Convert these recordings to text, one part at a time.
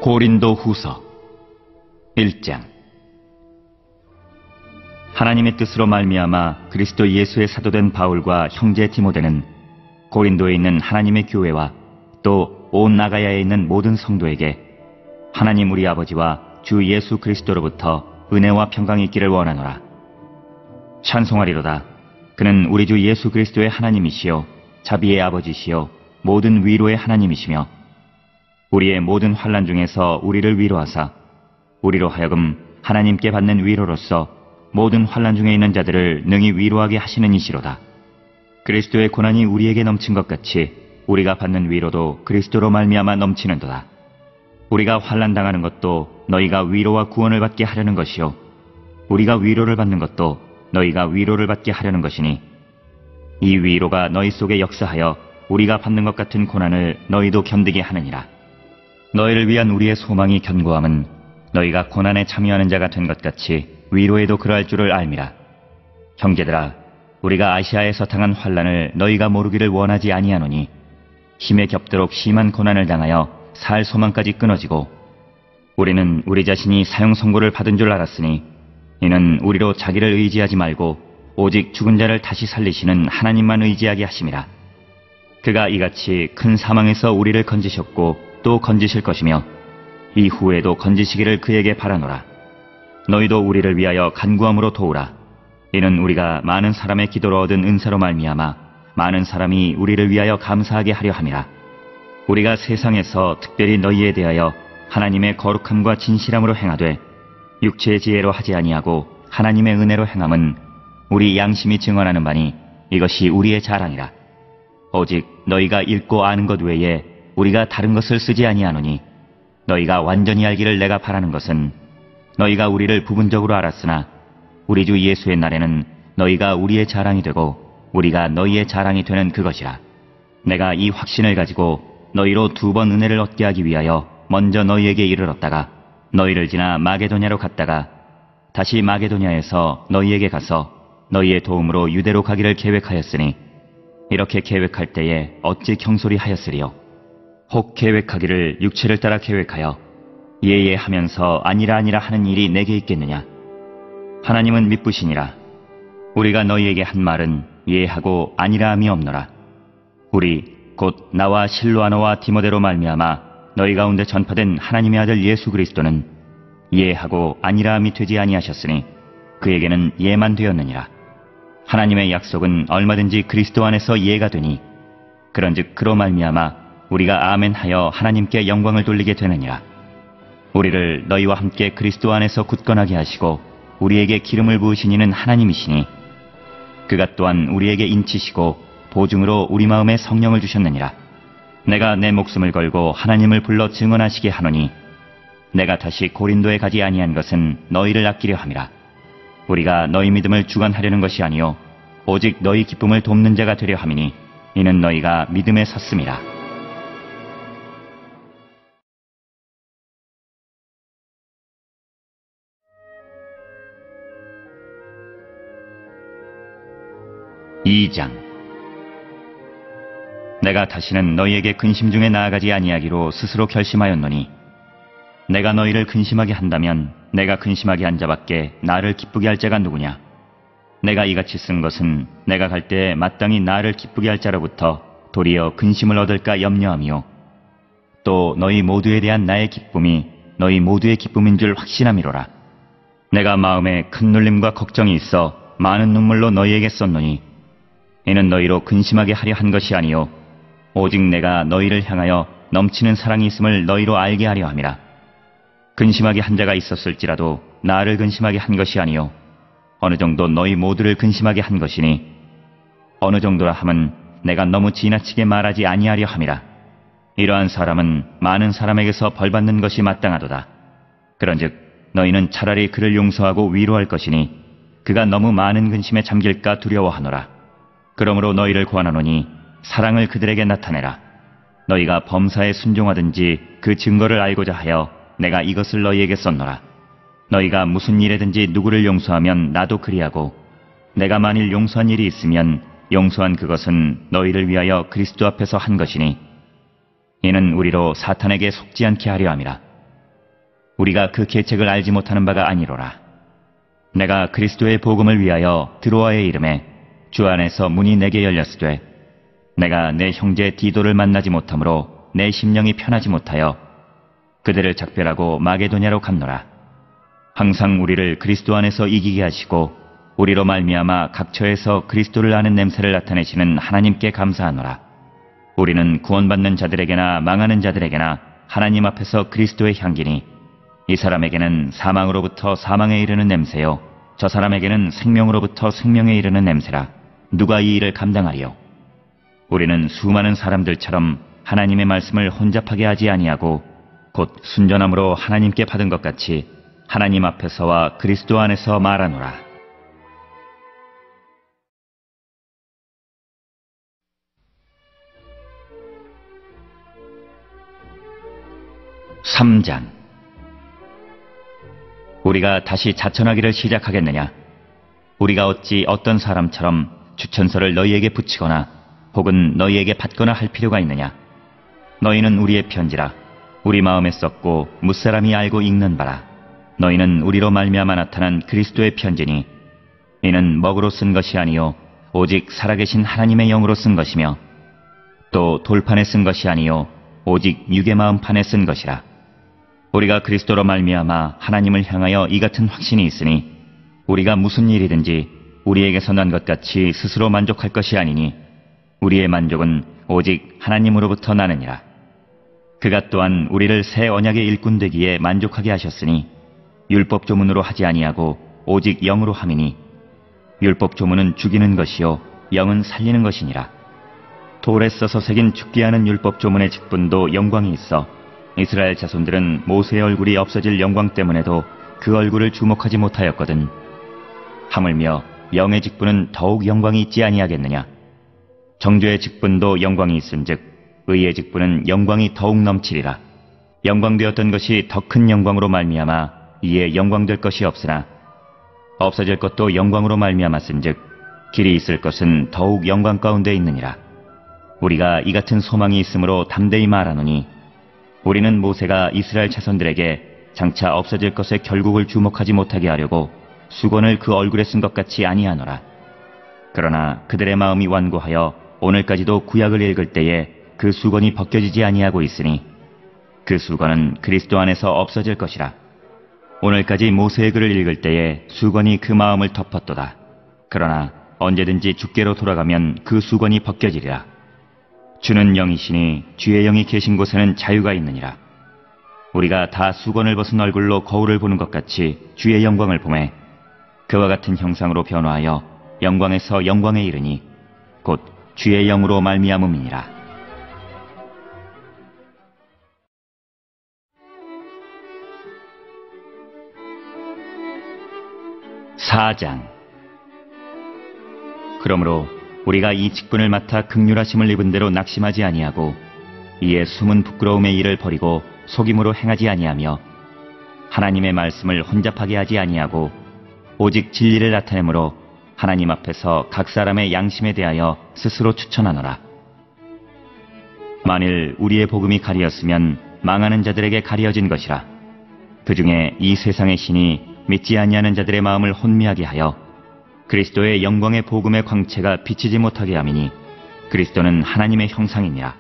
고린도 후서 1장. 하나님의 뜻으로 말미암아 그리스도 예수의 사도된 바울과 형제 디모데는 고린도에 있는 하나님의 교회와 또 온 아가야에 있는 모든 성도에게 하나님 우리 아버지와 주 예수 그리스도로부터 은혜와 평강이 있기를 원하노라. 찬송하리로다. 그는 우리 주 예수 그리스도의 하나님이시요 자비의 아버지시요 모든 위로의 하나님이시며 우리의 모든 환난 중에서 우리를 위로하사 우리로 하여금 하나님께 받는 위로로서 모든 환난 중에 있는 자들을 능히 위로하게 하시는 이시로다. 그리스도의 고난이 우리에게 넘친 것 같이 우리가 받는 위로도 그리스도로 말미암아 넘치는도다. 우리가 환난 당하는 것도 너희가 위로와 구원을 받게 하려는 것이요 우리가 위로를 받는 것도 너희가 위로를 받게 하려는 것이니 이 위로가 너희 속에 역사하여 우리가 받는 것 같은 고난을 너희도 견디게 하느니라. 너희를 위한 우리의 소망이 견고함은 너희가 고난에 참여하는 자가 된 것 같이 위로에도 그러할 줄을 알미라. 형제들아, 우리가 아시아에서 당한 환난을 너희가 모르기를 원하지 아니하노니 힘에 겹도록 심한 고난을 당하여 살 소망까지 끊어지고 우리는 우리 자신이 사형 선고를 받은 줄 알았으니 이는 우리로 자기를 의지하지 말고 오직 죽은 자를 다시 살리시는 하나님만 의지하게 하심이라. 그가 이같이 큰 사망에서 우리를 건지셨고 또 건지실 것이며 이후에도 건지시기를 그에게 바라노라. 너희도 우리를 위하여 간구함으로 도우라. 이는 우리가 많은 사람의 기도로 얻은 은사로 말미암아 많은 사람이 우리를 위하여 감사하게 하려 함이라. 우리가 세상에서 특별히 너희에 대하여 하나님의 거룩함과 진실함으로 행하되 육체의 지혜로 하지 아니하고 하나님의 은혜로 행함은 우리 양심이 증언하는 바니 이것이 우리의 자랑이라. 오직 너희가 읽고 아는 것 외에 우리가 다른 것을 쓰지 아니하노니 너희가 완전히 알기를 내가 바라는 것은 너희가 우리를 부분적으로 알았으나 우리 주 예수의 날에는 너희가 우리의 자랑이 되고 우리가 너희의 자랑이 되는 그것이라. 내가 이 확신을 가지고 너희로 2번 은혜를 얻게 하기 위하여 먼저 너희에게 이르렀다가 너희를 지나 마게도냐로 갔다가 다시 마게도냐에서 너희에게 가서 너희의 도움으로 유대로 가기를 계획하였으니 이렇게 계획할 때에 어찌 경솔히 하였으리요. 혹 계획하기를 육체를 따라 계획하여 예예하면서 아니라 하는 일이 내게 있겠느냐. 하나님은 미쁘시니라. 우리가 너희에게 한 말은 예하고 아니라함이 없노라. 우리 곧 나와 실로아노와 디모데로 말미암아 너희 가운데 전파된 하나님의 아들 예수 그리스도는 예하고 아니라함이 되지 아니하셨으니 그에게는 예만 되었느니라. 하나님의 약속은 얼마든지 그리스도 안에서 예가 되니 그런즉 그로 말미암아 우리가 아멘하여 하나님께 영광을 돌리게 되느니라. 우리를 너희와 함께 그리스도 안에서 굳건하게 하시고 우리에게 기름을 부으신 이는 하나님이시니 그가 또한 우리에게 인치시고 보증으로 우리 마음에 성령을 주셨느니라. 내가 내 목숨을 걸고 하나님을 불러 증언하시게 하노니 내가 다시 고린도에 가지 아니한 것은 너희를 아끼려 함이라. 우리가 너희 믿음을 주관하려는 것이 아니요 오직 너희 기쁨을 돕는 자가 되려 함이니 이는 너희가 믿음에 섰음이라. (2장) 내가 다시는 너희에게 근심 중에 나아가지 아니하기로 스스로 결심하였노니 내가 너희를 근심하게 한다면 내가 근심하게 한 자밖에 나를 기쁘게 할 자가 누구냐. 내가 이같이 쓴 것은 내가 갈 때에 마땅히 나를 기쁘게 할 자로부터 도리어 근심을 얻을까 염려하며 또 너희 모두에 대한 나의 기쁨이 너희 모두의 기쁨인 줄 확신함이로라. 내가 마음에 큰 눌림과 걱정이 있어 많은 눈물로 너희에게 썼노니 이는 너희로 근심하게 하려 한 것이 아니요 오직 내가 너희를 향하여 넘치는 사랑이 있음을 너희로 알게 하려 함이라. 근심하게 한 자가 있었을지라도 나를 근심하게 한 것이 아니요 어느 정도 너희 모두를 근심하게 한 것이니 어느 정도라 함은 내가 너무 지나치게 말하지 아니하려 함이라. 이러한 사람은 많은 사람에게서 벌받는 것이 마땅하도다. 그런즉 너희는 차라리 그를 용서하고 위로할 것이니 그가 너무 많은 근심에 잠길까 두려워하노라. 그러므로 너희를 권하노니 사랑을 그들에게 나타내라. 너희가 범사에 순종하든지 그 증거를 알고자 하여 내가 이것을 너희에게 썼노라. 너희가 무슨 일에든지 누구를 용서하면 나도 그리하고 내가 만일 용서한 일이 있으면 용서한 그것은 너희를 위하여 그리스도 앞에서 한 것이니 이는 우리로 사탄에게 속지 않게 하려 함이라. 우리가 그 계책을 알지 못하는 바가 아니로라. 내가 그리스도의 복음을 위하여 드로아에 이름에 주 안에서 문이 내게 열렸으되 내가 내 형제 디도를 만나지 못하므로 내 심령이 편하지 못하여 그들을 작별하고 마게도냐로 갔노라. 항상 우리를 그리스도 안에서 이기게 하시고 우리로 말미암아 각처에서 그리스도를 아는 냄새를 나타내시는 하나님께 감사하노라. 우리는 구원받는 자들에게나 망하는 자들에게나 하나님 앞에서 그리스도의 향기니 이 사람에게는 사망으로부터 사망에 이르는 냄새요 저 사람에게는 생명으로부터 생명에 이르는 냄새라. 누가 이 일을 감당하리요? 우리는 수많은 사람들처럼 하나님의 말씀을 혼잡하게 하지 아니하고 곧 순전함으로 하나님께 받은 것 같이 하나님 앞에서와 그리스도 안에서 말하노라. 3장. 우리가 다시 자천하기를 시작하겠느냐? 우리가 어찌 어떤 사람처럼 추천서를 너희에게 붙이거나 혹은 너희에게 받거나 할 필요가 있느냐? 너희는 우리의 편지라 우리 마음에 썼고 무사람이 알고 읽는 바라. 너희는 우리로 말미암아 나타난 그리스도의 편지니 이는 먹으로 쓴 것이 아니요 오직 살아계신 하나님의 영으로 쓴 것이며 또 돌판에 쓴 것이 아니요 오직 육의 마음판에 쓴 것이라. 우리가 그리스도로 말미암아 하나님을 향하여 이 같은 확신이 있으니 우리가 무슨 일이든지 우리에게서 난 것 같이 스스로 만족할 것이 아니니 우리의 만족은 오직 하나님으로부터 나느니라. 그가 또한 우리를 새 언약의 일꾼 되기에 만족하게 하셨으니 율법 조문으로 하지 아니하고 오직 영으로 함이니 율법 조문은 죽이는 것이요 영은 살리는 것이니라. 돌에 써서 새긴 죽게 하는 율법 조문의 직분도 영광이 있어 이스라엘 자손들은 모세의 얼굴이 없어질 영광 때문에도 그 얼굴을 주목하지 못하였거든. 하물며 영의 직분은 더욱 영광이 있지 아니하겠느냐? 정죄의 직분도 영광이 있은즉 의의 직분은 영광이 더욱 넘치리라. 영광되었던 것이 더 큰 영광으로 말미암아 이에 영광될 것이 없으나 없어질 것도 영광으로 말미암았은즉 길이 있을 것은 더욱 영광 가운데 있느니라. 우리가 이 같은 소망이 있으므로 담대히 말하노니 우리는 모세가 이스라엘 자손들에게 장차 없어질 것의 결국을 주목하지 못하게 하려고 수건을 그 얼굴에 쓴 것 같이 아니하노라. 그러나 그들의 마음이 완고하여 오늘까지도 구약을 읽을 때에 그 수건이 벗겨지지 아니하고 있으니 그 수건은 그리스도 안에서 없어질 것이라. 오늘까지 모세의 글을 읽을 때에 수건이 그 마음을 덮었도다. 그러나 언제든지 주께로 돌아가면 그 수건이 벗겨지리라. 주는 영이시니 주의 영이 계신 곳에는 자유가 있느니라. 우리가 다 수건을 벗은 얼굴로 거울을 보는 것 같이 주의 영광을 보매 그와 같은 형상으로 변화하여 영광에서 영광에 이르니 곧 주의 영으로 말미암음이니라. 4장. 그러므로 우리가 이 직분을 맡아 긍휼하심을 입은 대로 낙심하지 아니하고 이에 숨은 부끄러움의 일을 버리고 속임으로 행하지 아니하며 하나님의 말씀을 혼잡하게 하지 아니하고 오직 진리를 나타내므로 하나님 앞에서 각 사람의 양심에 대하여 스스로 추천하노라. 만일 우리의 복음이 가리었으면 망하는 자들에게 가리어진 것이라. 그 중에 이 세상의 신이 믿지 아니하는 자들의 마음을 혼미하게 하여 그리스도의 영광의 복음의 광채가 비치지 못하게 함이니 그리스도는 하나님의 형상이니라.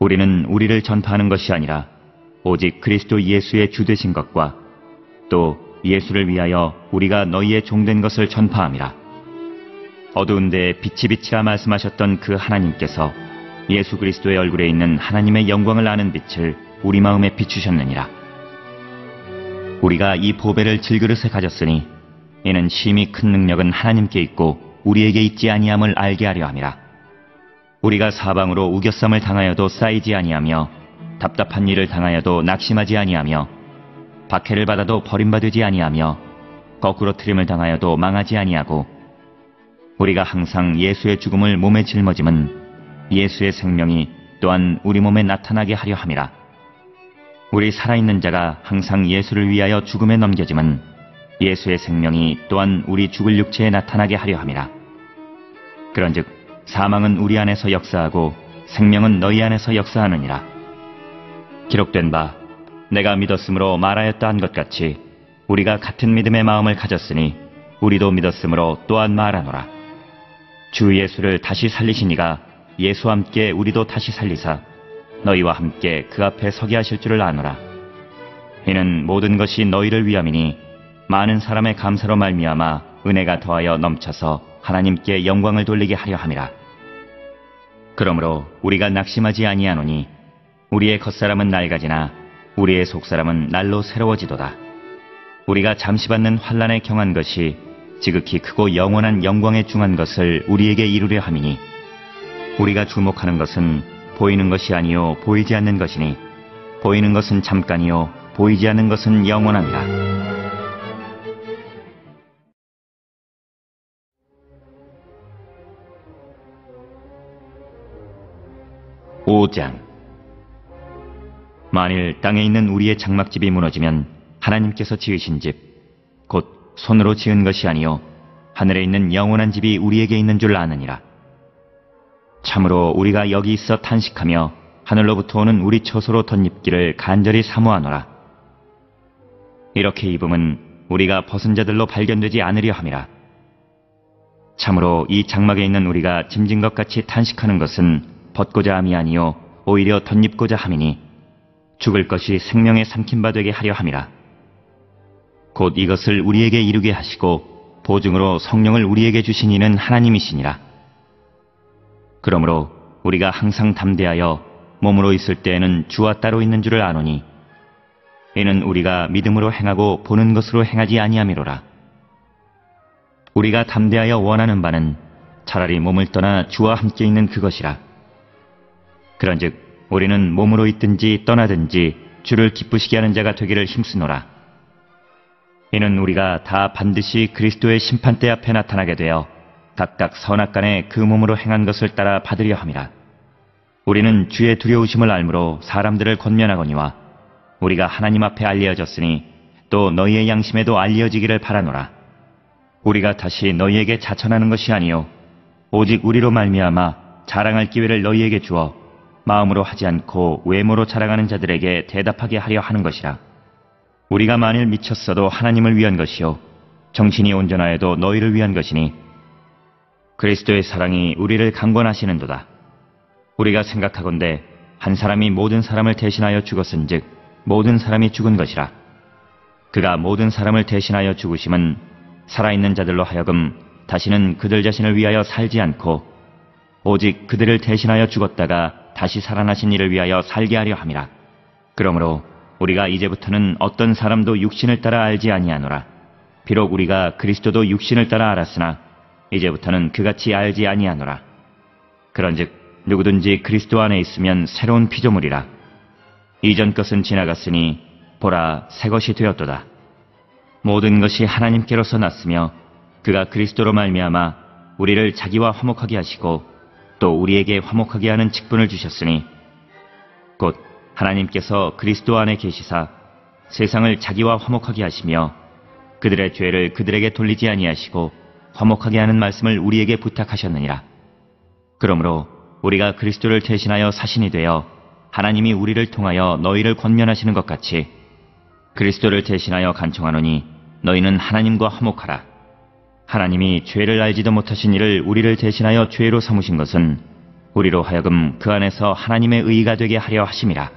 우리는 우리를 전파하는 것이 아니라 오직 그리스도 예수의 주 되신 것과 또 예수를 위하여 우리가 너희의 종된 것을 전파함이라. 어두운 데에 빛이 비치라 말씀하셨던 그 하나님께서 예수 그리스도의 얼굴에 있는 하나님의 영광을 아는 빛을 우리 마음에 비추셨느니라. 우리가 이 보배를 질그릇에 가졌으니 이는 심히 큰 능력은 하나님께 있고 우리에게 있지 아니함을 알게 하려 함이라. 우리가 사방으로 우겨쌈을 당하여도 쌓이지 아니하며 답답한 일을 당하여도 낙심하지 아니하며 박해를 받아도 버림받지 아니하며 거꾸로 트림을 당하여도 망하지 아니하고 우리가 항상 예수의 죽음을 몸에 짊어짐은 예수의 생명이 또한 우리 몸에 나타나게 하려 함이라. 우리 살아있는 자가 항상 예수를 위하여 죽음에 넘겨짐은 예수의 생명이 또한 우리 죽을 육체에 나타나게 하려 함이라. 그런즉 사망은 우리 안에서 역사하고 생명은 너희 안에서 역사하느니라. 기록된 바 내가 믿었으므로 말하였다 한 것 같이 우리가 같은 믿음의 마음을 가졌으니 우리도 믿었으므로 또한 말하노라. 주 예수를 다시 살리신 이가 예수와 함께 우리도 다시 살리사 너희와 함께 그 앞에 서게 하실 줄을 아노라. 이는 모든 것이 너희를 위함이니 많은 사람의 감사로 말미암아 은혜가 더하여 넘쳐서 하나님께 영광을 돌리게 하려 함이라. 그러므로 우리가 낙심하지 아니하노니 우리의 겉사람은 낡아지나 우리의 속사람은 날로 새로워지도다. 우리가 잠시 받는 환난에 경한 것이 지극히 크고 영원한 영광에 중한 것을 우리에게 이루려 함이니 우리가 주목하는 것은 보이는 것이 아니요 보이지 않는 것이니 보이는 것은 잠깐이요 보이지 않는 것은 영원함이라. 5장. 만일 땅에 있는 우리의 장막집이 무너지면 하나님께서 지으신 집, 곧 손으로 지은 것이 아니요 하늘에 있는 영원한 집이 우리에게 있는 줄 아느니라. 참으로 우리가 여기 있어 탄식하며 하늘로부터 오는 우리 처소로 덧입기를 간절히 사모하노라. 이렇게 입음은 우리가 벗은 자들로 발견되지 않으려 함이라. 참으로 이 장막에 있는 우리가 짐진 것 같이 탄식하는 것은 벗고자 함이 아니요 오히려 덧입고자 함이니 죽을 것이 생명에 삼킨 바 되게 하려 함이라. 곧 이것을 우리에게 이루게 하시고 보증으로 성령을 우리에게 주신 이는 하나님이시니라. 그러므로 우리가 항상 담대하여 몸으로 있을 때에는 주와 따로 있는 줄을 아노니 이는 우리가 믿음으로 행하고 보는 것으로 행하지 아니함이로라. 우리가 담대하여 원하는 바는 차라리 몸을 떠나 주와 함께 있는 그것이라. 그런즉 우리는 몸으로 있든지 떠나든지 주를 기쁘시게 하는 자가 되기를 힘쓰노라. 이는 우리가 다 반드시 그리스도의 심판대 앞에 나타나게 되어 각각 선악간에 그 몸으로 행한 것을 따라 받으려 함이라. 우리는 주의 두려우심을 알므로 사람들을 권면하거니와 우리가 하나님 앞에 알려졌으니 또 너희의 양심에도 알려지기를 바라노라. 우리가 다시 너희에게 자천하는 것이 아니요 오직 우리로 말미암아 자랑할 기회를 너희에게 주어 마음으로 하지 않고 외모로 자랑하는 자들에게 대답하게 하려 하는 것이라. 우리가 만일 미쳤어도 하나님을 위한 것이요 정신이 온전하여도 너희를 위한 것이니 그리스도의 사랑이 우리를 강권하시는도다. 우리가 생각하건대 한 사람이 모든 사람을 대신하여 죽었은즉 모든 사람이 죽은 것이라. 그가 모든 사람을 대신하여 죽으심은 살아있는 자들로 하여금 다시는 그들 자신을 위하여 살지 않고 오직 그들을 대신하여 죽었다가 다시 살아나신 이를 위하여 살게 하려 함이라. 그러므로 우리가 이제부터는 어떤 사람도 육신을 따라 알지 아니하노라. 비록 우리가 그리스도도 육신을 따라 알았으나 이제부터는 그같이 알지 아니하노라. 그런즉 누구든지 그리스도 안에 있으면 새로운 피조물이라. 이전 것은 지나갔으니 보라 새 것이 되었도다. 모든 것이 하나님께로서 났으며 그가 그리스도로 말미암아 우리를 자기와 화목하게 하시고 또 우리에게 화목하게 하는 직분을 주셨으니 곧 하나님께서 그리스도 안에 계시사 세상을 자기와 화목하게 하시며 그들의 죄를 그들에게 돌리지 아니하시고 화목하게 하는 말씀을 우리에게 부탁하셨느니라. 그러므로 우리가 그리스도를 대신하여 사신이 되어 하나님이 우리를 통하여 너희를 권면하시는 것 같이 그리스도를 대신하여 간청하노니 너희는 하나님과 화목하라. 하나님이 죄를 알지도 못하신 이를 우리를 대신하여 죄로 삼으신 것은 우리로 하여금 그 안에서 하나님의 의의가 되게 하려 하심이라.